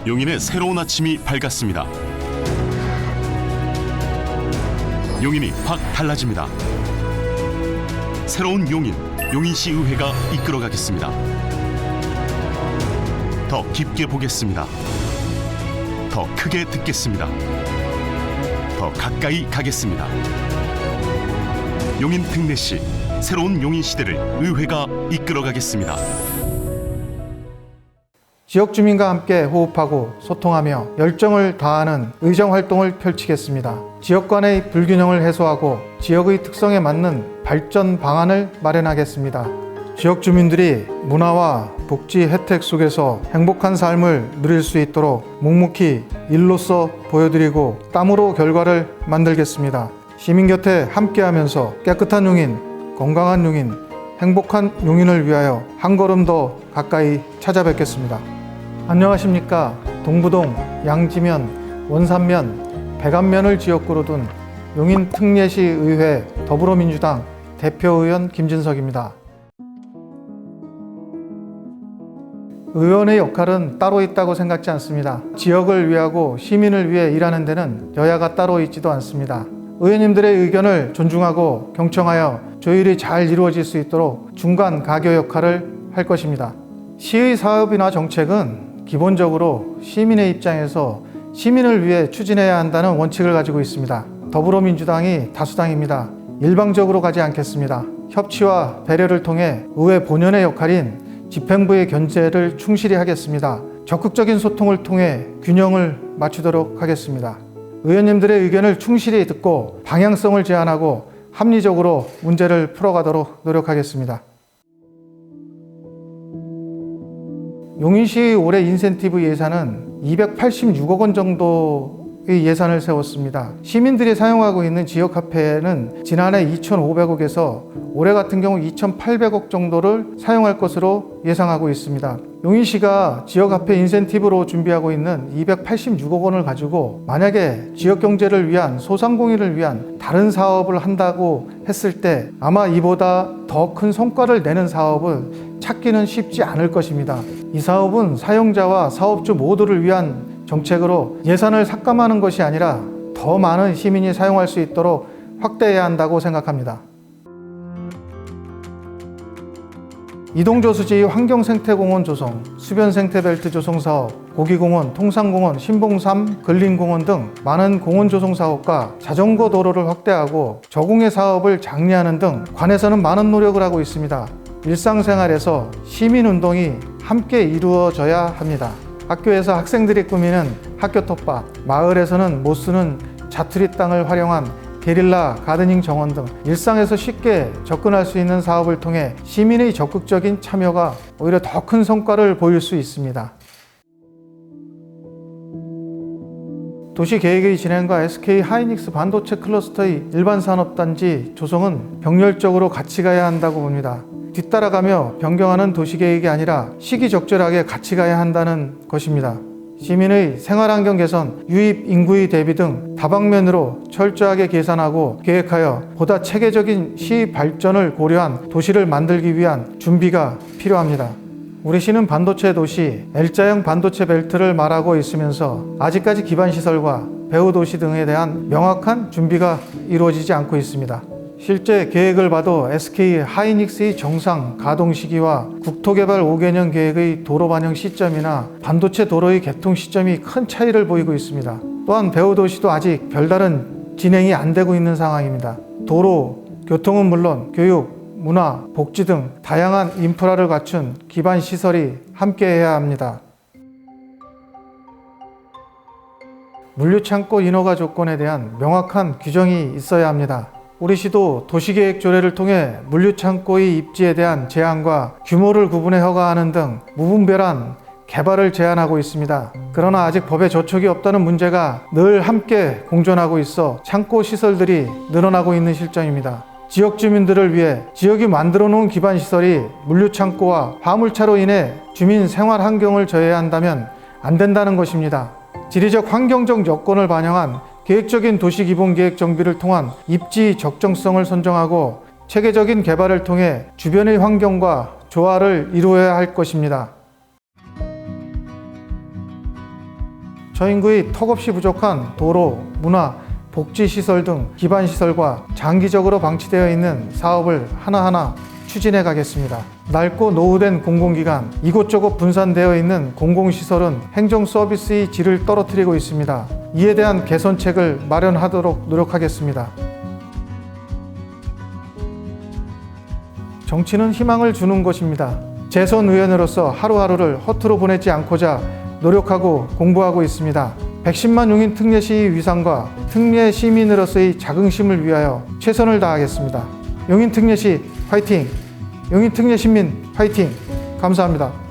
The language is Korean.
용인의 새로운 아침이 밝았습니다. 용인이 확 달라집니다. 새로운 용인, 용인시 의회가 이끌어가겠습니다. 더 깊게 보겠습니다. 더 크게 듣겠습니다. 더 가까이 가겠습니다. 용인 특례시, 새로운 용인 시대를 의회가 이끌어가겠습니다. 지역 주민과 함께 호흡하고 소통하며 열정을 다하는 의정 활동을 펼치겠습니다. 지역 간의 불균형을 해소하고 지역의 특성에 맞는 발전 방안을 마련하겠습니다. 지역 주민들이 문화와 복지 혜택 속에서 행복한 삶을 누릴 수 있도록 묵묵히 일로서 보여드리고 땀으로 결과를 만들겠습니다. 시민 곁에 함께하면서 깨끗한 용인, 건강한 용인, 행복한 용인을 위하여 한 걸음 더 가까이 찾아뵙겠습니다. 안녕하십니까. 동부동, 양지면, 원산면, 백안면을 지역구로 둔 용인 특례시 의회 더불어민주당 대표의원 김진석입니다. 의원의 역할은 따로 있다고 생각지 않습니다. 지역을 위하고 시민을 위해 일하는 데는 여야가 따로 있지도 않습니다. 의원님들의 의견을 존중하고 경청하여 조율이 잘 이루어질 수 있도록 중간 가교 역할을 할 것입니다. 시의 사업이나 정책은 기본적으로 시민의 입장에서 시민을 위해 추진해야 한다는 원칙을 가지고 있습니다. 더불어민주당이 다수당입니다. 일방적으로 가지 않겠습니다. 협치와 배려를 통해 의회 본연의 역할인 집행부의 견제를 충실히 하겠습니다. 적극적인 소통을 통해 균형을 맞추도록 하겠습니다. 의원님들의 의견을 충실히 듣고 방향성을 제안하고 합리적으로 문제를 풀어가도록 노력하겠습니다. 용인시 올해 인센티브 예산은 286억 원 정도의 예산을 세웠습니다. 시민들이 사용하고 있는 지역 카페는 지난해 2,500억에서 올해 같은 경우 2,800억 정도를 사용할 것으로 예상하고 있습니다. 용인시가 지역 카페 인센티브로 준비하고 있는 286억 원을 가지고 만약에 지역 경제를 위한 소상공인을 위한 다른 사업을 한다고 했을 때 아마 이보다 더 큰 성과를 내는 사업을 찾기는 쉽지 않을 것입니다. 이 사업은 사용자와 사업주 모두를 위한 정책으로 예산을 삭감하는 것이 아니라 더 많은 시민이 사용할 수 있도록 확대해야 한다고 생각합니다. 이동저수지 환경생태공원 조성, 수변생태벨트 조성 사업, 고기공원, 통상공원, 신봉삼, 근린공원 등 많은 공원 조성 사업과 자전거 도로를 확대하고 저공해 사업을 장려하는 등 관에서는 많은 노력을 하고 있습니다. 일상생활에서 시민운동이 함께 이루어져야 합니다. 학교에서 학생들이 꾸미는 학교 텃밭, 마을에서는 못 쓰는 자투리 땅을 활용한 게릴라 가드닝 정원 등 일상에서 쉽게 접근할 수 있는 사업을 통해 시민의 적극적인 참여가 오히려 더 큰 성과를 보일 수 있습니다. 도시계획의 진행과 SK 하이닉스 반도체 클러스터의 일반산업단지 조성은 병렬적으로 같이 가야 한다고 봅니다. 뒤따라가며 변경하는 도시계획이 아니라 시기적절하게 같이 가야 한다는 것입니다. 시민의 생활환경 개선, 유입 인구의 대비 등 다방면으로 철저하게 계산하고 계획하여 보다 체계적인 시 발전을 고려한 도시를 만들기 위한 준비가 필요합니다. 우리 시는 반도체 도시, L자형 반도체 벨트를 말하고 있으면서 아직까지 기반시설과 배후 도시 등에 대한 명확한 준비가 이루어지지 않고 있습니다. 실제 계획을 봐도 SK 하이닉스의 정상 가동 시기와 국토개발 5개년 계획의 도로 반영 시점이나 반도체 도로의 개통 시점이 큰 차이를 보이고 있습니다. 또한 배후도시도 아직 별다른 진행이 안 되고 있는 상황입니다. 도로, 교통은 물론 교육, 문화, 복지 등 다양한 인프라를 갖춘 기반 시설이 함께해야 합니다. 물류창고 인허가 조건에 대한 명확한 규정이 있어야 합니다. 우리 시도 도시계획 조례를 통해 물류창고의 입지에 대한 제한과 규모를 구분해 허가하는 등 무분별한 개발을 제한하고 있습니다. 그러나 아직 법에 저촉이 없다는 문제가 늘 함께 공존하고 있어 창고 시설들이 늘어나고 있는 실정입니다. 지역 주민들을 위해 지역이 만들어 놓은 기반 시설이 물류창고와 화물차로 인해 주민 생활 환경을 저해한다면 안 된다는 것입니다. 지리적 환경적 여건을 반영한 계획적인 도시기본계획 정비를 통한 입지 적정성을 선정하고 체계적인 개발을 통해 주변의 환경과 조화를 이루어야 할 것입니다. 저 인구의 턱없이 부족한 도로, 문화, 복지시설 등 기반시설과 장기적으로 방치되어 있는 사업을 하나하나 추진해 가겠습니다. 낡고 노후된 공공기관, 이곳저곳 분산되어 있는 공공시설은 행정 서비스의 질을 떨어뜨리고 있습니다. 이에 대한 개선책을 마련하도록 노력하겠습니다. 정치는 희망을 주는 것입니다. 재선 의원으로서 하루하루를 허투루 보내지 않고자 노력하고 공부하고 있습니다. 110만 용인 특례시의 위상과 특례 시민으로서의 자긍심을 위하여 최선을 다하겠습니다. 용인 특례시 화이팅! 용인 특례 시민 화이팅! 감사합니다.